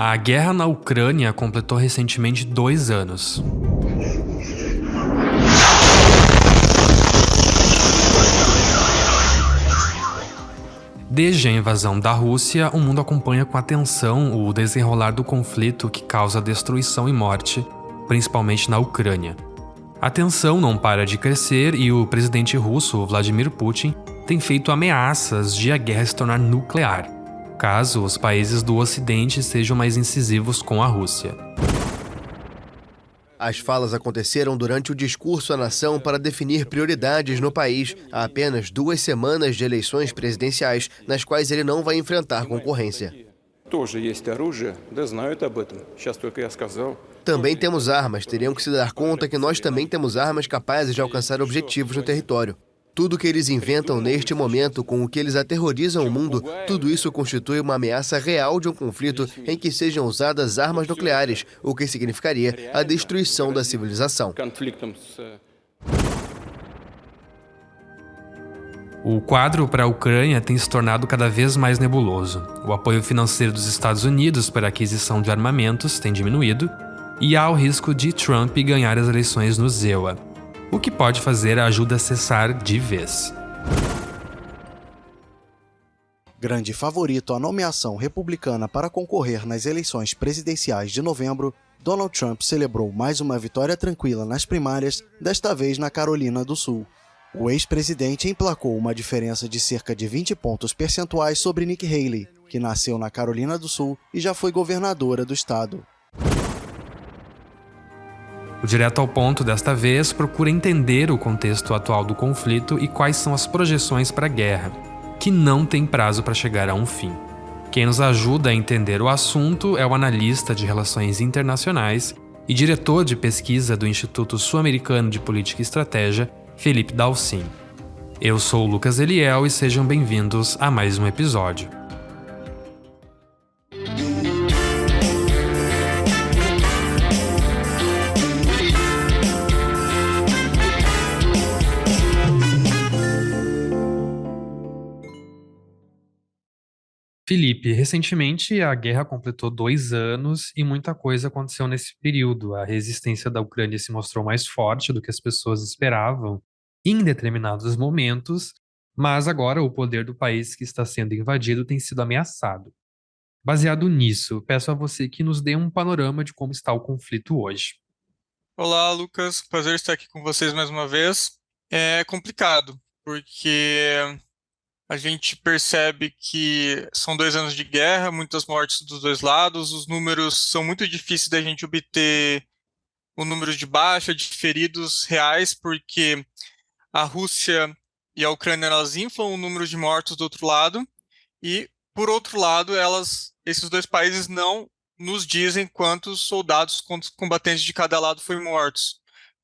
A guerra na Ucrânia completou recentemente 2 anos. Desde a invasão da Rússia, o mundo acompanha com atenção o desenrolar do conflito que causa destruição e morte, principalmente na Ucrânia. A tensão não para de crescer e o presidente russo, Vladimir Putin, tem feito ameaças de a guerra se tornar nuclear, caso os países do Ocidente sejam mais incisivos com a Rússia. As falas aconteceram durante o discurso à nação para definir prioridades no país, há apenas 2 semanas de eleições presidenciais, nas quais ele não vai enfrentar concorrência. Também temos armas, teriam que se dar conta que nós também temos armas capazes de alcançar objetivos no território. Tudo que eles inventam neste momento, com o que eles aterrorizam o mundo, tudo isso constitui uma ameaça real de um conflito em que sejam usadas armas nucleares, o que significaria a destruição da civilização. O quadro para a Ucrânia tem se tornado cada vez mais nebuloso. O apoio financeiro dos Estados Unidos para a aquisição de armamentos tem diminuído e há o risco de Trump ganhar as eleições no ZEWA, o que pode fazer a ajuda cessar de vez. Grande favorito à nomeação republicana para concorrer nas eleições presidenciais de novembro, Donald Trump celebrou mais uma vitória tranquila nas primárias, desta vez na Carolina do Sul. O ex-presidente emplacou uma diferença de cerca de 20 pontos percentuais sobre Nikki Haley, que nasceu na Carolina do Sul e já foi governadora do estado. O Direto ao Ponto, desta vez, procura entender o contexto atual do conflito e quais são as projeções para a guerra, que não tem prazo para chegar a um fim. Quem nos ajuda a entender o assunto é o analista de relações internacionais e diretor de pesquisa do Instituto Sul-Americano de Política e Estratégia, Felipe Dalcin. Eu sou o Lucas Eliel e sejam bem-vindos a mais um episódio. Felipe, recentemente a guerra completou 2 anos e muita coisa aconteceu nesse período. A resistência da Ucrânia se mostrou mais forte do que as pessoas esperavam em determinados momentos, mas agora o poder do país que está sendo invadido tem sido ameaçado. Baseado nisso, peço a você que nos dê um panorama de como está o conflito hoje. Olá, Lucas. Prazer estar aqui com vocês mais uma vez. É complicado, porque a gente percebe que são 2 anos de guerra, muitas mortes dos dois lados, os números são muito difíceis da gente obter o número de baixa, de feridos reais, porque a Rússia e a Ucrânia, elas inflam o número de mortos do outro lado, e, por outro lado, esses dois países não nos dizem quantos soldados, quantos combatentes de cada lado foram mortos.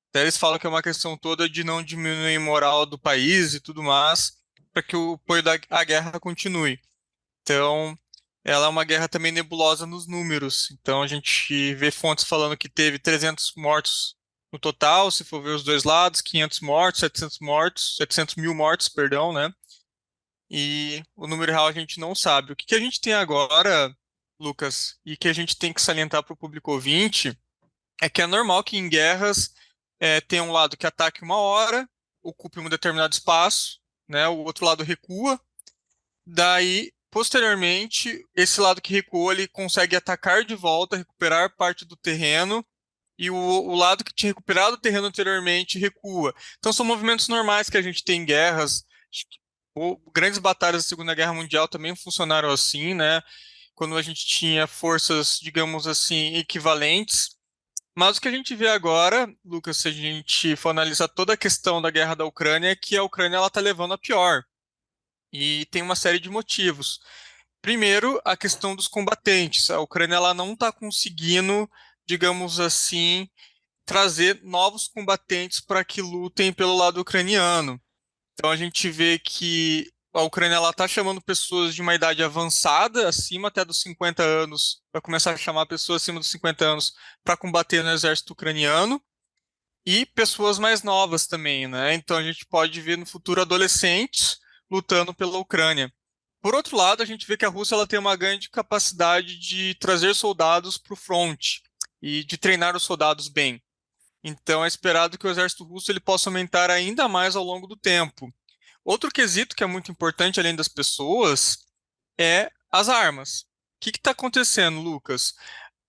Até eles falam que é uma questão toda de não diminuir a moral do país e tudo mais, para que o apoio à guerra continue. Então, ela é uma guerra também nebulosa nos números. Então, a gente vê fontes falando que teve 300 mortos no total, se for ver os dois lados, 500 mortos, 700 mil mortos, perdão, né? E o número real a gente não sabe. O que a gente tem agora, Lucas, e que a gente tem que salientar para o público ouvinte, é que é normal que em guerras tenha um lado que ataque uma hora, ocupe um determinado espaço, né, o outro lado recua, daí, posteriormente, esse lado que recuou, ele consegue atacar de volta, recuperar parte do terreno, e o lado que tinha recuperado o terreno anteriormente recua. Então, são movimentos normais que a gente tem em guerras. Grandes batalhas da Segunda Guerra Mundial também funcionaram assim, né, quando a gente tinha forças, digamos assim, equivalentes. Mas o que a gente vê agora, Lucas, se a gente for analisar toda a questão da guerra da Ucrânia, é que a Ucrânia está levando a pior. E tem uma série de motivos. Primeiro, a questão dos combatentes. A Ucrânia ela não está conseguindo, digamos assim, trazer novos combatentes para que lutem pelo lado ucraniano. Então a gente vê que a Ucrânia está chamando pessoas de uma idade avançada, acima até dos 50 anos, vai começar a chamar pessoas acima dos 50 anos para combater no exército ucraniano, e pessoas mais novas também, né? Então a gente pode ver no futuro adolescentes lutando pela Ucrânia. Por outro lado, a gente vê que a Rússia ela tem uma grande capacidade de trazer soldados para o front e de treinar os soldados bem. Então, é esperado que o exército russo ele possa aumentar ainda mais ao longo do tempo. Outro quesito que é muito importante, além das pessoas, é as armas. O que está acontecendo, Lucas?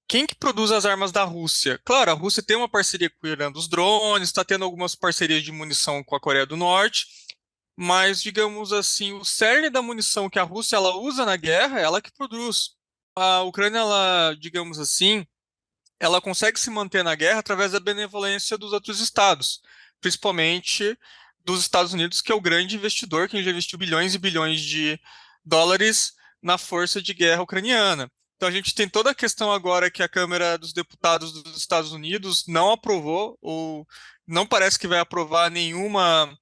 Quem que produz as armas da Rússia? Claro, a Rússia tem uma parceria com o Irã dos drones, está tendo algumas parcerias de munição com a Coreia do Norte, mas, digamos assim, o cerne da munição que a Rússia ela usa na guerra, é ela que produz. A Ucrânia, ela, digamos assim, ela consegue se manter na guerra através da benevolência dos outros estados, principalmente dos Estados Unidos, que é o grande investidor, que já investiu bilhões e bilhões de dólares na força de guerra ucraniana. Então a gente tem toda a questão agora que a Câmara dos Deputados dos Estados Unidos não aprovou, ou não parece que vai aprovar nenhuma,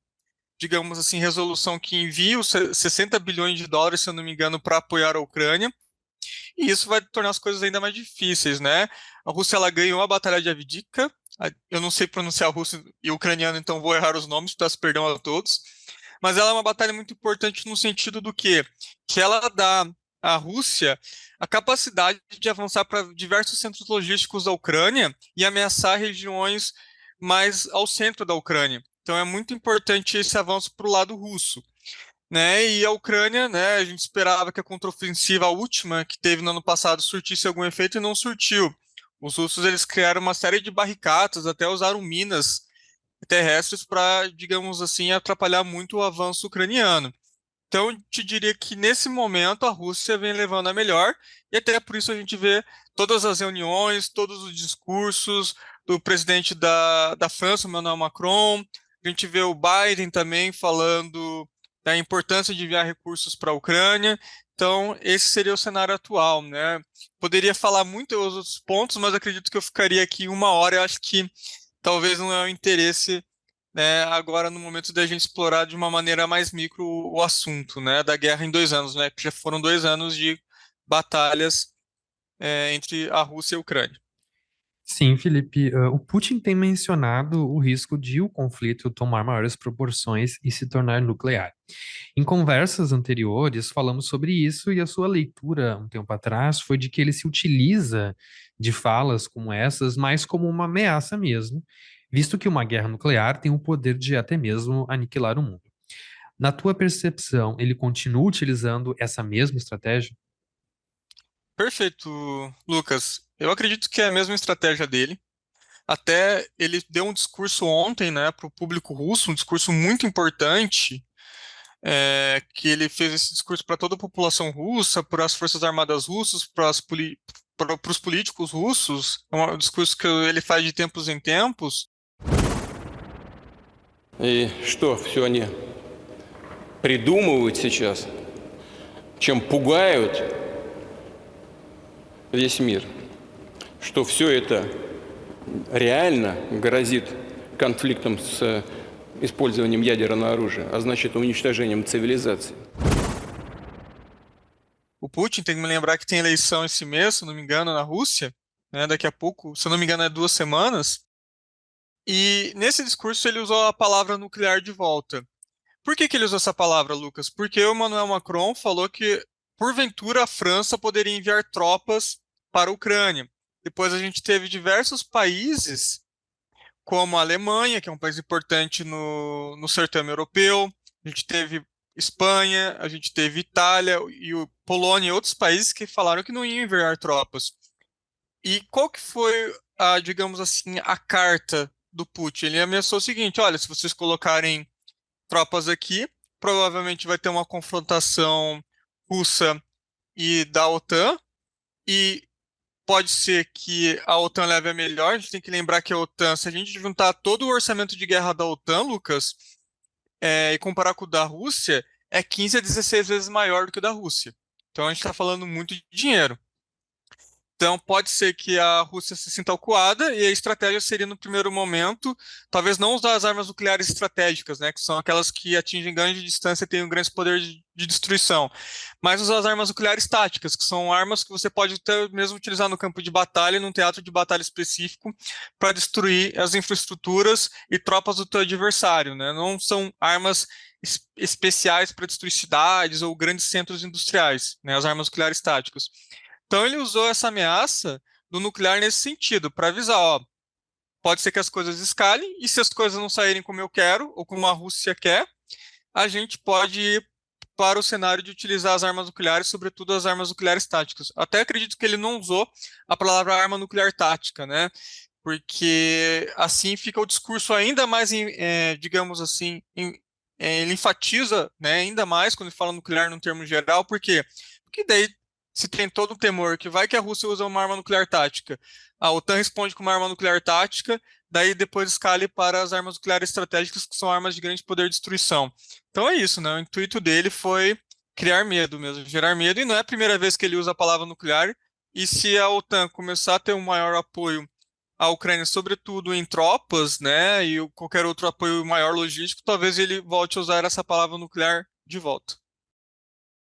digamos assim, resolução que envie os 60 bilhões de dólares, se eu não me engano, para apoiar a Ucrânia. E isso vai tornar as coisas ainda mais difíceis, né? A Rússia ela ganhou a Batalha de Avdiivka. Eu não sei pronunciar russo e ucraniano, então vou errar os nomes, peço perdão a todos. Mas ela é uma batalha muito importante no sentido do quê? Que ela dá à Rússia a capacidade de avançar para diversos centros logísticos da Ucrânia e ameaçar regiões mais ao centro da Ucrânia. Então é muito importante esse avanço para o lado russo, né? E a Ucrânia, né? A gente esperava que a contraofensiva última que teve no ano passado surtisse algum efeito e não surtiu. Os russos eles criaram uma série de barricadas, até usaram minas terrestres para, digamos assim, atrapalhar muito o avanço ucraniano. Então, eu te diria que nesse momento a Rússia vem levando a melhor, e até por isso a gente vê todas as reuniões, todos os discursos do presidente da França, Emmanuel Macron, a gente vê o Biden também falando da importância de enviar recursos para a Ucrânia. Então, esse seria o cenário atual, né? Poderia falar muito os outros pontos, mas acredito que eu ficaria aqui 1 hora. Eu acho que talvez não é o interesse, né, agora no momento da gente explorar de uma maneira mais micro o assunto, né, da guerra em 2 anos, né, que já foram 2 anos de batalhas entre a Rússia e a Ucrânia. Sim, Felipe, o Putin tem mencionado o risco de o conflito tomar maiores proporções e se tornar nuclear. Em conversas anteriores, falamos sobre isso e a sua leitura, um tempo atrás, foi de que ele se utiliza de falas como essas mais como uma ameaça mesmo, visto que uma guerra nuclear tem o poder de até mesmo aniquilar o mundo. Na tua percepção, ele continua utilizando essa mesma estratégia? Perfeito, Lucas. Eu acredito que é a mesma estratégia dele. Até ele deu um discurso ontem, né, para o público russo, um discurso muito importante, que ele fez esse discurso para toda a população russa, para as forças armadas russas, para os políticos russos. É um discurso que ele faz de tempos em tempos. И что все они придумывают сейчас, чем пугают весь мир, что все это реально грозит конфликтом с использованием ядерного оружия, а значит уничтожением цивилизации. O Putin tem que me lembrar que tem eleição esse mês, se não me engano, na Rússia, né, daqui a pouco, se não me engano, é 2 semanas. E nesse discurso ele usou a palavra nuclear de volta. Por que que ele usou essa palavra, Lucas? Porque o Emmanuel Macron falou que, porventura, a França poderia enviar tropas para a Ucrânia. Depois a gente teve diversos países, como a Alemanha, que é um país importante no certame europeu, a gente teve Espanha, a gente teve Itália e Polônia e outros países que falaram que não iam enviar tropas. E qual que foi a, digamos assim, a carta do Putin? Ele ameaçou o seguinte: olha, se vocês colocarem tropas aqui, provavelmente vai ter uma confrontação russa e da OTAN, e pode ser que a OTAN leve a melhor. A gente tem que lembrar que a OTAN, se a gente juntar todo o orçamento de guerra da OTAN, Lucas, e comparar com o da Rússia, é 15 a 16 vezes maior do que o da Rússia. Então a gente está falando muito de dinheiro. Então, pode ser que a Rússia se sinta acuada e a estratégia seria, no primeiro momento, talvez não usar as armas nucleares estratégicas, né, que são aquelas que atingem grande distância e têm um grande poder de destruição, mas usar as armas nucleares táticas, que são armas que você pode até mesmo utilizar no campo de batalha, num teatro de batalha específico, para destruir as infraestruturas e tropas do teu adversário, né? Não são armas especiais para destruir cidades ou grandes centros industriais, né, as armas nucleares táticas. Então ele usou essa ameaça do nuclear nesse sentido, para avisar, ó, pode ser que as coisas escalem, e se as coisas não saírem como eu quero, ou como a Rússia quer, a gente pode ir para o cenário de utilizar as armas nucleares, sobretudo as armas nucleares táticas. Até acredito que ele não usou a palavra arma nuclear tática, né? Porque assim fica o discurso ainda mais, digamos assim, ele enfatiza, né, ainda mais quando ele fala nuclear num termo geral. Por quê? Porque daí se tem todo um temor que vai que a Rússia usa uma arma nuclear tática, a OTAN responde com uma arma nuclear tática, daí depois escale para as armas nucleares estratégicas, que são armas de grande poder de destruição. Então é isso, né? O intuito dele foi criar medo mesmo, gerar medo, e não é a primeira vez que ele usa a palavra nuclear, e se a OTAN começar a ter um maior apoio à Ucrânia, sobretudo em tropas, né, e qualquer outro apoio maior logístico, talvez ele volte a usar essa palavra nuclear de volta.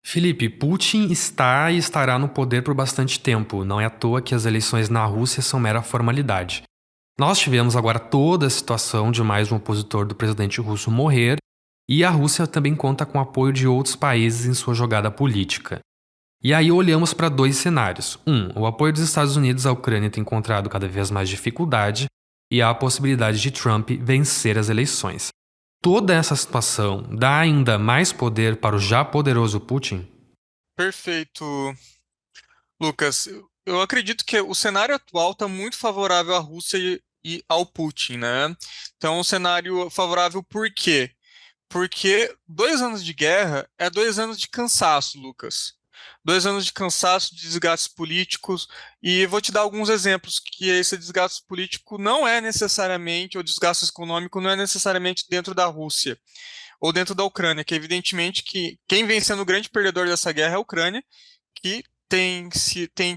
Felipe, Putin está e estará no poder por bastante tempo. Não é à toa que as eleições na Rússia são mera formalidade. Nós tivemos agora toda a situação de mais um opositor do presidente russo morrer, e a Rússia também conta com o apoio de outros países em sua jogada política. E aí olhamos para dois cenários. O apoio dos Estados Unidos à Ucrânia tem encontrado cada vez mais dificuldade, e há a possibilidade de Trump vencer as eleições. Toda essa situação dá ainda mais poder para o já poderoso Putin? Perfeito, Lucas. Eu acredito que o cenário atual está muito favorável à Rússia e ao Putin, né? Então, um cenário favorável por quê? Porque 2 anos de guerra é 2 anos de cansaço, Lucas. 2 anos de cansaço, de desgastes políticos, e vou te dar alguns exemplos que esse desgaste político não é necessariamente, ou desgaste econômico não é necessariamente dentro da Rússia ou dentro da Ucrânia, que evidentemente que quem vem sendo o grande perdedor dessa guerra é a Ucrânia, que tem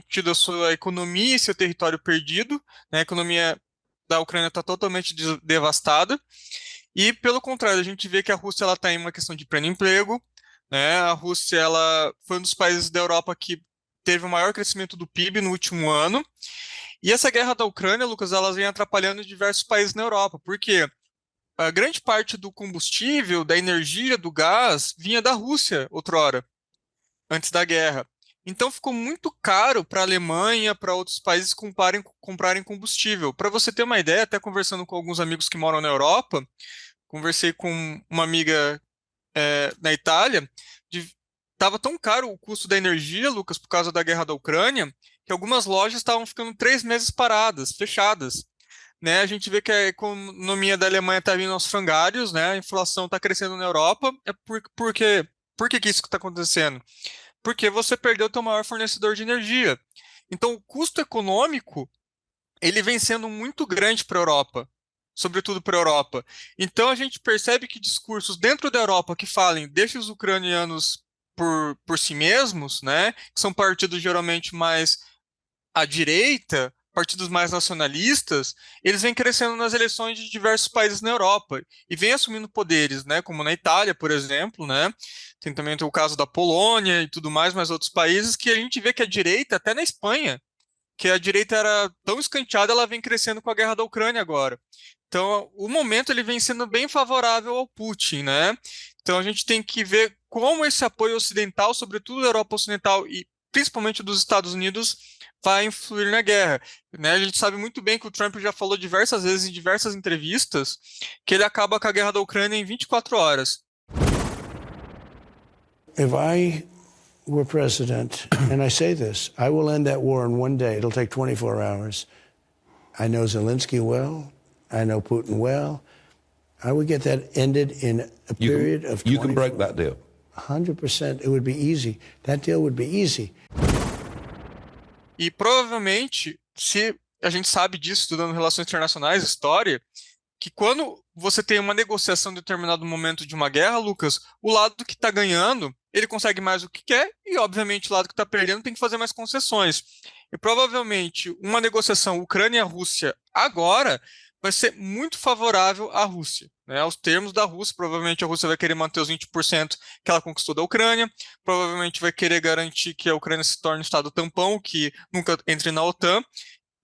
tido a sua economia e seu território perdido, né? A economia da Ucrânia está totalmente devastada, e pelo contrário, a gente vê que a Rússia está em uma questão de pleno emprego, né? A Rússia ela foi um dos países da Europa que teve o maior crescimento do PIB no último ano. E essa guerra da Ucrânia, Lucas, ela vem atrapalhando diversos países na Europa. Por quê? A grande parte do combustível, da energia, do gás, vinha da Rússia outrora, antes da guerra. Então ficou muito caro para a Alemanha, para outros países comprarem combustível. Para você ter uma ideia, até conversando com alguns amigos que moram na Europa, conversei com uma amiga na Itália, estava tão caro o custo da energia, Lucas, por causa da guerra da Ucrânia, que algumas lojas estavam ficando 3 meses paradas, fechadas. Né? A gente vê que a economia da Alemanha está vindo aos frangalhos, né? A inflação está crescendo na Europa. Por que isso está acontecendo? Porque você perdeu o teu maior fornecedor de energia. Então, o custo econômico ele vem sendo muito grande para a Europa, sobretudo para a Europa. Então, a gente percebe que discursos dentro da Europa que falem deixe os ucranianos por si mesmos, né? Que são partidos geralmente mais à direita, partidos mais nacionalistas, eles vêm crescendo nas eleições de diversos países na Europa e vêm assumindo poderes, né, como na Itália, por exemplo, né, tem também o caso da Polônia e tudo mais, mas outros países que a gente vê que a direita, até na Espanha, que a direita era tão escanteada, ela vem crescendo com a guerra da Ucrânia agora. Então, o momento ele vem sendo bem favorável ao Putin, né? Então, a gente tem que ver como esse apoio ocidental, sobretudo da Europa Ocidental e principalmente dos Estados Unidos, vai influir na guerra, né? A gente sabe muito bem que o Trump já falou diversas vezes em diversas entrevistas que ele acaba com a guerra da Ucrânia em 24 horas. If I were president, and I say this, I will end that war in one day. It'll take 24 hours. I know Zelensky well. I know Putin well. I would get that ended in a period of 24 You can break that deal. 100%. It would be easy. That deal would be easy. E provavelmente, se a gente sabe disso, estudando relações internacionais, história, que quando você tem uma negociação em determinado momento de uma guerra, Lucas, o lado que está ganhando, ele consegue mais o que quer, e obviamente o lado que está perdendo tem que fazer mais concessões. E provavelmente uma negociação Ucrânia-Rússia agora vai ser muito favorável à Rússia, né? Aos termos da Rússia, provavelmente a Rússia vai querer manter os 20% que ela conquistou da Ucrânia, provavelmente vai querer garantir que a Ucrânia se torne um estado tampão, que nunca entre na OTAN,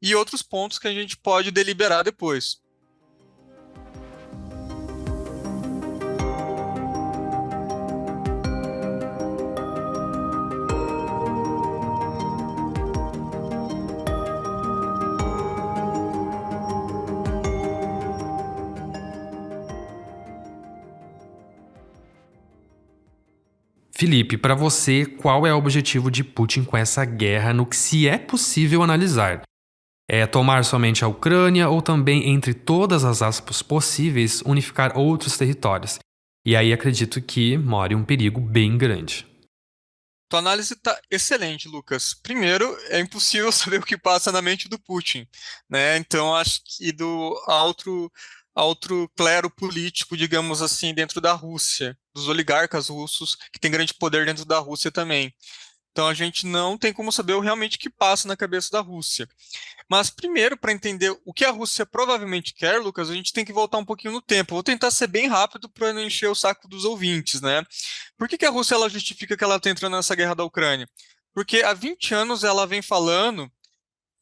e outros pontos que a gente pode deliberar depois. Felipe, para você, qual é o objetivo de Putin com essa guerra no que se é possível analisar? É tomar somente a Ucrânia ou também, entre todas as aspas possíveis, unificar outros territórios? E aí acredito que mora um perigo bem grande. Tua análise está excelente, Lucas. Primeiro, é impossível saber o que passa na mente do Putin, né? Então, acho que do outro clero político, digamos assim, dentro da Rússia, dos oligarcas russos, que tem grande poder dentro da Rússia também. Então, a gente não tem como saber realmente o que passa na cabeça da Rússia. Mas, primeiro, para entender o que a Rússia provavelmente quer, Lucas, a gente tem que voltar um pouquinho no tempo. Vou tentar ser bem rápido para não encher o saco dos ouvintes, né? Por que a Rússia ela justifica que ela está entrando nessa guerra da Ucrânia? Porque há 20 anos ela vem falando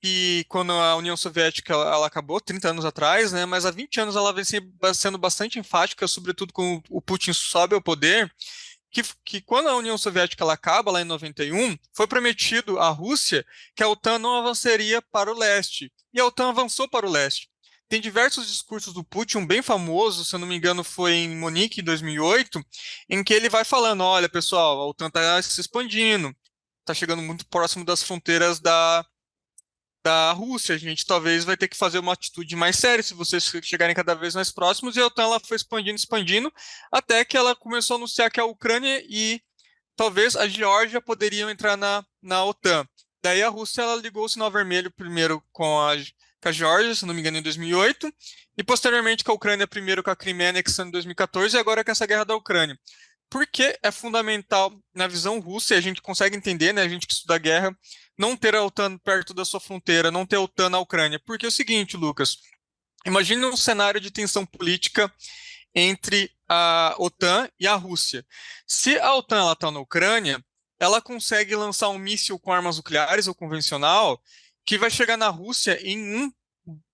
que quando a União Soviética ela acabou, 30 anos atrás, né? Mas há 20 anos ela vem sendo bastante enfática, sobretudo quando o Putin sobe ao poder, que quando a União Soviética ela acaba, lá em 91, foi prometido à Rússia que a OTAN não avançaria para o leste. E a OTAN avançou para o leste. Tem diversos discursos do Putin, um bem famoso, se eu não me engano foi em Munique, em 2008, em que ele vai falando, olha, pessoal, a OTAN está se expandindo, está chegando muito próximo das fronteiras da Rússia, a gente talvez vai ter que fazer uma atitude mais séria se vocês chegarem cada vez mais próximos, e a OTAN ela foi expandindo, até que ela começou a anunciar que a Ucrânia e talvez a Geórgia poderiam entrar na OTAN. Daí a Rússia ela ligou o sinal vermelho primeiro com a Geórgia, se não me engano, em 2008, e posteriormente com a Ucrânia primeiro com a Crimeia anexando em 2014 e agora com essa guerra da Ucrânia. Por que é fundamental, na visão russa, e a gente consegue entender, né, a gente que estuda a guerra, não ter a OTAN perto da sua fronteira, não ter a OTAN na Ucrânia? Porque é o seguinte, Lucas, imagine um cenário de tensão política entre a OTAN e a Rússia. Se a OTAN está na Ucrânia, ela consegue lançar um míssil com armas nucleares ou convencional que vai chegar na Rússia em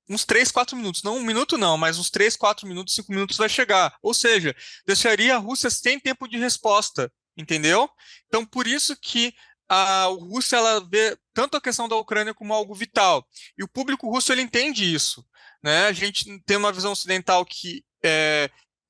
uns 3, 4 minutos. Não 1 minuto não, mas uns 3, 4 minutos, 5 minutos vai chegar. Ou seja, deixaria a Rússia sem tempo de resposta, entendeu? Então, por isso que a Rússia ela vê tanto a questão da Ucrânia como algo vital. E o público russo ele entende isso, né? A gente tem uma visão ocidental que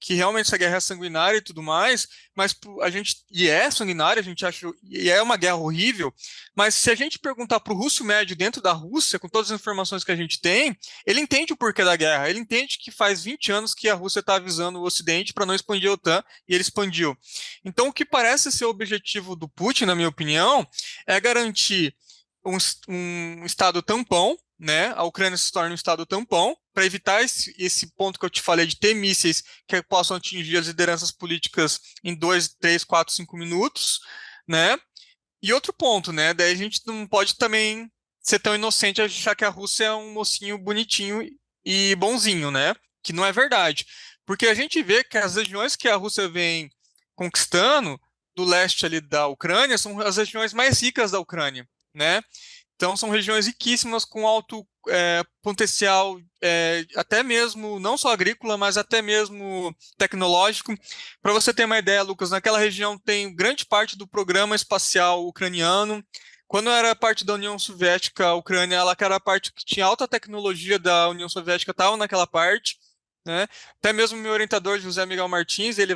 realmente essa guerra é sanguinária e tudo mais, mas a gente, e é sanguinária, a gente acha, e é uma guerra horrível, mas se a gente perguntar para o russo médio dentro da Rússia, com todas as informações que a gente tem, ele entende o porquê da guerra, ele entende que faz 20 anos que a Rússia está avisando o Ocidente para não expandir a OTAN, e ele expandiu. Então, o que parece ser o objetivo do Putin, na minha opinião, é garantir um estado tampão, né? A Ucrânia se torna um estado tampão, para evitar esse ponto que eu te falei de ter mísseis que possam atingir as lideranças políticas em 2, 3, 4, 5 minutos, né? E outro ponto, né? Daí a gente não pode também ser tão inocente a achar que a Rússia é um mocinho bonitinho e bonzinho, né? Que não é verdade. Porque a gente vê que as regiões que a Rússia vem conquistando do leste ali da Ucrânia são as regiões mais ricas da Ucrânia, né? Então, são regiões riquíssimas com alto potencial, até mesmo, não só agrícola, mas até mesmo tecnológico. Para você ter uma ideia, Lucas, naquela região tem grande parte do programa espacial ucraniano. Quando era parte da União Soviética, a Ucrânia, ela que era a parte que tinha alta tecnologia da União Soviética, estava naquela parte, né? Até mesmo meu orientador, José Miguel Martins, ele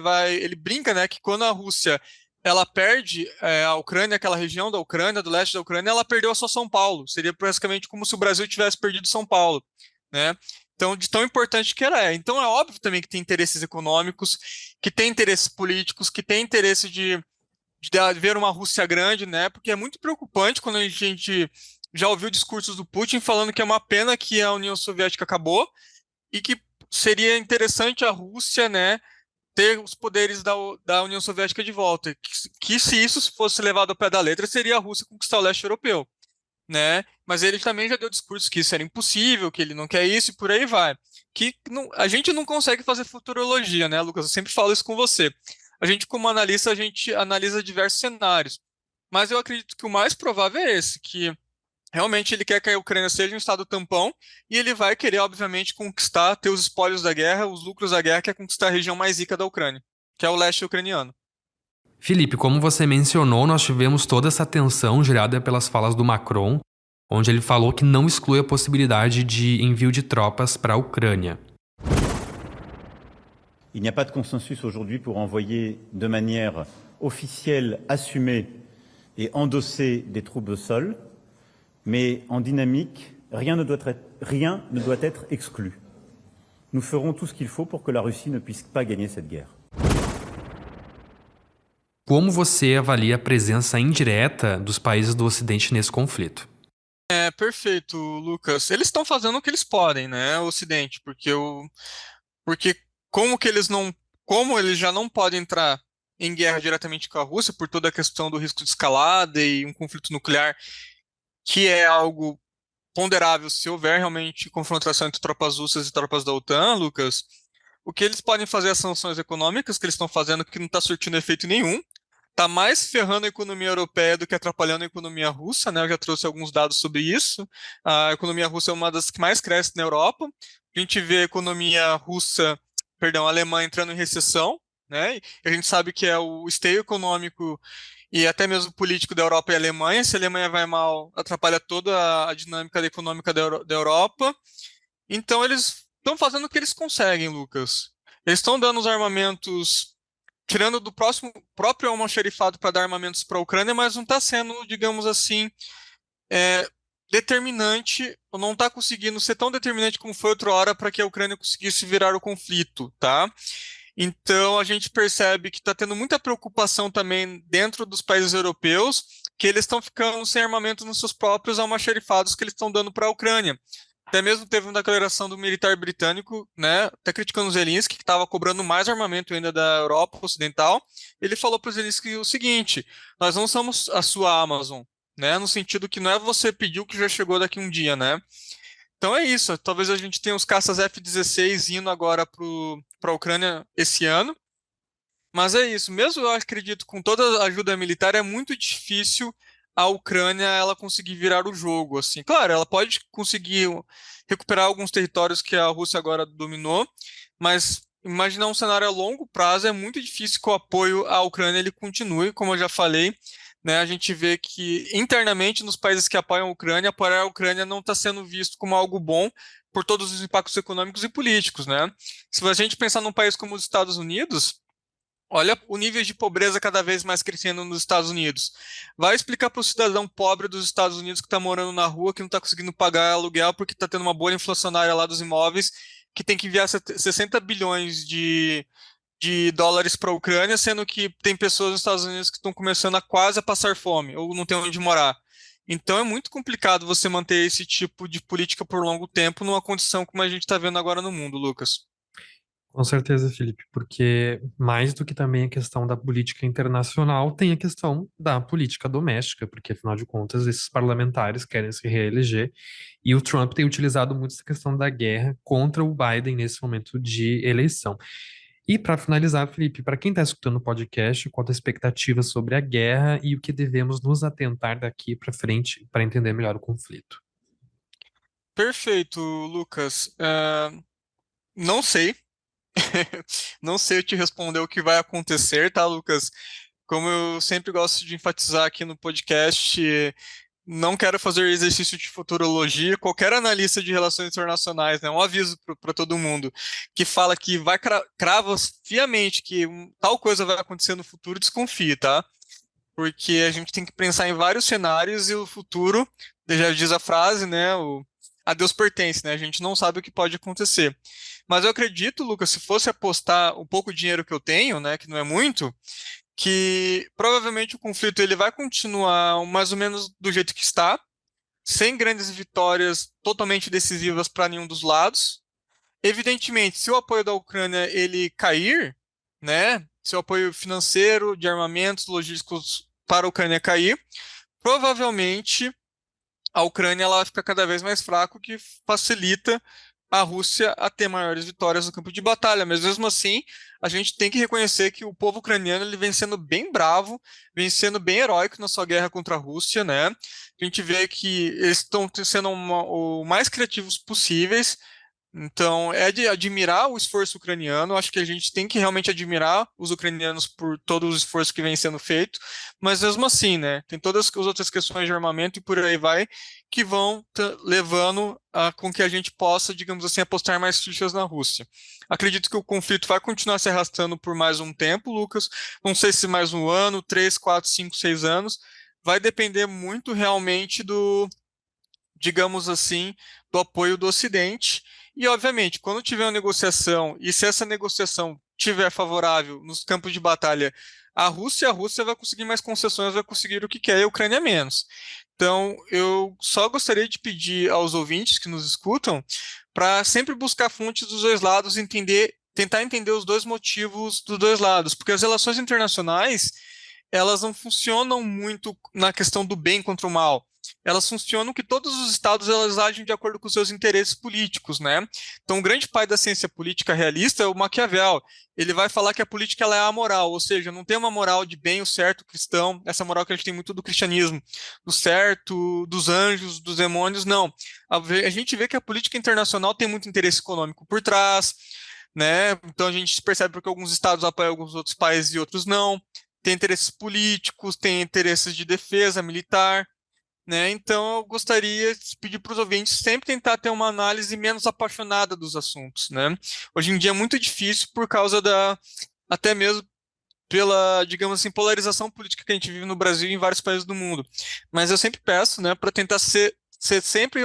brinca, né, que quando a Rússia ela perde a Ucrânia, aquela região da Ucrânia, do leste da Ucrânia, ela perdeu só São Paulo. Seria basicamente como se o Brasil tivesse perdido São Paulo, né? Então, de tão importante que ela é. Então, é óbvio também que tem interesses econômicos, que tem interesses políticos, que tem interesse de ver uma Rússia grande, né? Porque é muito preocupante quando a gente já ouviu discursos do Putin falando que é uma pena que a União Soviética acabou e que seria interessante a Rússia, né, ter os poderes da União Soviética de volta, que se isso fosse levado ao pé da letra, seria a Rússia conquistar o leste europeu, né? Mas ele também já deu discurso que isso era impossível, que ele não quer isso e por aí vai. Que a gente não consegue fazer futurologia, né, Lucas? Eu sempre falo isso com você. A gente, como analista, a gente analisa diversos cenários, mas eu acredito que o mais provável é esse, que realmente ele quer que a Ucrânia seja um estado tampão e ele vai querer, obviamente, conquistar, ter os espólios da guerra, os lucros da guerra, que é conquistar a região mais rica da Ucrânia, que é o leste ucraniano. Felipe, como você mencionou, nós tivemos toda essa tensão gerada pelas falas do Macron, onde ele falou que não exclui a possibilidade de envio de tropas para a Ucrânia. Il n'y a pas de consensus aujourd'hui pour envoyer de manière officielle assumée et endossée des troupes au sol, mais en dynamique, rien ne doit être exclu. Nous ferons tout ce qu'il faut pour que la Russie ne puisse pas gagner cette guerre. Como você avalia a presença indireta dos países do Ocidente nesse conflito? Perfeito, Lucas. Eles estão fazendo o que eles podem, né, o Ocidente, porque como eles já não podem entrar em guerra diretamente com a Rússia por toda a questão do risco de escalada e um conflito nuclear, que é algo ponderável se houver realmente confrontação entre tropas russas e tropas da OTAN, Lucas. O que eles podem fazer é as sanções econômicas que eles estão fazendo, que não está surtindo efeito nenhum. Está mais ferrando a economia europeia do que atrapalhando a economia russa, né? Eu já trouxe alguns dados sobre isso. A economia russa é uma das que mais cresce na Europa. A gente vê a economia russa, perdão, alemã entrando em recessão, né? E a gente sabe que é o esteio econômico e até mesmo político da Europa e Alemanha. Se a Alemanha vai mal, atrapalha toda a dinâmica econômica da Europa. Então eles estão fazendo o que eles conseguem, Lucas. Eles estão dando os armamentos, tirando do próprio almoxarifado para dar armamentos para a Ucrânia, mas não está sendo, digamos assim, determinante, ou não está conseguindo ser tão determinante como foi outra hora para que a Ucrânia conseguisse virar o conflito, tá? Então a gente percebe que está tendo muita preocupação também dentro dos países europeus, que eles estão ficando sem armamento nos seus próprios almoxarifados que eles estão dando para a Ucrânia. Até mesmo teve uma declaração do militar britânico, né, até criticando o Zelensky, que estava cobrando mais armamento ainda da Europa Ocidental. Ele falou para o Zelensky o seguinte: nós não somos a sua Amazon, né, no sentido que não é você pediu que já chegou daqui um dia, né. Então é isso, talvez a gente tenha os caças F-16 indo agora para a Ucrânia esse ano, mas é isso, mesmo eu acredito com toda a ajuda militar, é muito difícil a Ucrânia ela conseguir virar o jogo, assim. Claro, ela pode conseguir recuperar alguns territórios que a Rússia agora dominou, mas imaginar um cenário a longo prazo é muito difícil que o apoio à Ucrânia ele continue, como eu já falei, né, a gente vê que internamente nos países que apoiam apoiar a Ucrânia não está sendo visto como algo bom por todos os impactos econômicos e políticos, né? Se a gente pensar num país como os Estados Unidos, olha o nível de pobreza cada vez mais crescendo nos Estados Unidos. Vai explicar para o cidadão pobre dos Estados Unidos que está morando na rua, que não está conseguindo pagar aluguel porque está tendo uma bolha inflacionária lá dos imóveis, que tem que enviar 60 bilhões de dólares para a Ucrânia, sendo que tem pessoas nos Estados Unidos que estão começando a quase passar fome ou não tem onde morar. Então é muito complicado você manter esse tipo de política por longo tempo numa condição como a gente está vendo agora no mundo, Lucas. Com certeza, Felipe, porque mais do que também a questão da política internacional, tem a questão da política doméstica, porque afinal de contas esses parlamentares querem se reeleger e o Trump tem utilizado muito essa questão da guerra contra o Biden nesse momento de eleição. E para finalizar, Felipe, para quem está escutando o podcast, qual a expectativa sobre a guerra e o que devemos nos atentar daqui para frente para entender melhor o conflito? Perfeito, Lucas. Não sei. Não sei te responder o que vai acontecer, tá, Lucas? Como eu sempre gosto de enfatizar aqui no podcast, não quero fazer exercício de futurologia. Qualquer analista de relações internacionais, né, um aviso para todo mundo que fala que vai crava fiamente que tal coisa vai acontecer no futuro, desconfie, tá? Porque a gente tem que pensar em vários cenários e o futuro, já diz a frase, né, a Deus pertence, né? A gente não sabe o que pode acontecer. Mas eu acredito, Lucas, se fosse apostar o pouco dinheiro que eu tenho, né, que não é muito, que provavelmente o conflito ele vai continuar mais ou menos do jeito que está, sem grandes vitórias totalmente decisivas para nenhum dos lados. Evidentemente, se o apoio da Ucrânia ele cair, né, se o apoio financeiro, de armamentos, logísticos para a Ucrânia cair, provavelmente a Ucrânia ela fica cada vez mais fraca, o que facilita a Rússia a ter maiores vitórias no campo de batalha. Mas mesmo assim, a gente tem que reconhecer que o povo ucraniano ele vem sendo bem bravo, vem sendo bem heróico na sua guerra contra a Rússia, né? A gente vê que eles estão sendo o mais criativos possíveis, Então, é de admirar o esforço ucraniano. Acho que a gente tem que realmente admirar os ucranianos por todo o esforço que vem sendo feito, mas mesmo assim, né, tem todas as outras questões de armamento e por aí vai, que vão levando com que a gente possa, digamos assim, apostar mais fichas na Rússia. Acredito que o conflito vai continuar se arrastando por mais um tempo, Lucas. Não sei se mais um ano, 3, 4, 5, 6 anos. Vai depender muito realmente digamos assim, do apoio do Ocidente. E, obviamente, quando tiver uma negociação, e se essa negociação tiver favorável nos campos de batalha a Rússia vai conseguir mais concessões, vai conseguir o que quer, e a Ucrânia menos. Então, eu só gostaria de pedir aos ouvintes que nos escutam para sempre buscar fontes dos dois lados, tentar entender os dois motivos dos dois lados, porque as relações internacionais, elas não funcionam muito na questão do bem contra o mal. Elas funcionam que todos os estados elas agem de acordo com os seus interesses políticos, né? Então, o grande pai da ciência política realista é o Maquiavel. Ele vai falar que a política ela é amoral, ou seja, não tem uma moral de bem, o certo cristão, essa moral que a gente tem muito do cristianismo, do certo, dos anjos, dos demônios, não. A gente vê que a política internacional tem muito interesse econômico por trás, né? Então, a gente percebe porque alguns estados apoiam alguns outros países e outros não. Tem interesses políticos, tem interesses de defesa militar, né? Então, eu gostaria de pedir para os ouvintes sempre tentar ter uma análise menos apaixonada dos assuntos, né? Hoje em dia é muito difícil por causa até mesmo pela, digamos assim, polarização política que a gente vive no Brasil e em vários países do mundo. Mas eu sempre peço, né, para tentar ser sempre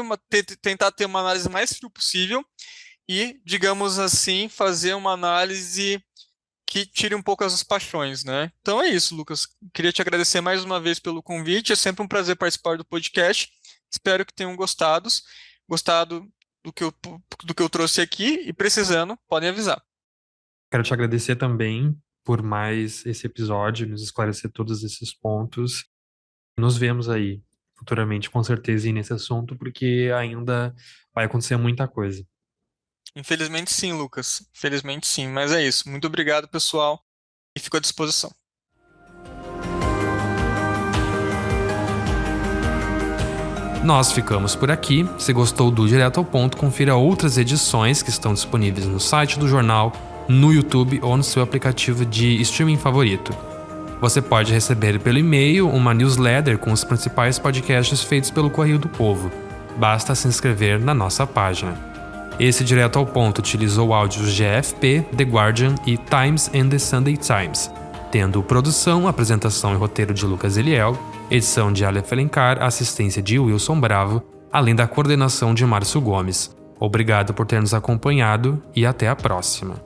tentar ter uma análise mais fria possível e, digamos assim, fazer uma análise que tire um pouco as paixões, né? Então é isso, Lucas. Queria te agradecer mais uma vez pelo convite. É sempre um prazer participar do podcast. Espero que tenham gostado do que eu trouxe aqui e precisando, podem avisar. Quero te agradecer também por mais esse episódio, nos esclarecer todos esses pontos. Nos vemos aí futuramente, com certeza, nesse assunto, porque ainda vai acontecer muita coisa. Infelizmente sim, Lucas. Infelizmente sim, mas é isso. Muito obrigado, pessoal, e fico à disposição. Nós ficamos por aqui. Se gostou do Direto ao Ponto, confira outras edições que estão disponíveis no site do jornal, no YouTube ou no seu aplicativo de streaming favorito. Você pode receber pelo e-mail uma newsletter com os principais podcasts feitos pelo Correio do Povo. Basta se inscrever na nossa página. Esse Direto ao Ponto utilizou áudios de AFP, The Guardian e Times and the Sunday Times, tendo produção, apresentação e roteiro de Lucas Eliel, edição de Aleph Alencar, assistência de Wilson Bravo, além da coordenação de Márcio Gomes. Obrigado por ter nos acompanhado e até a próxima.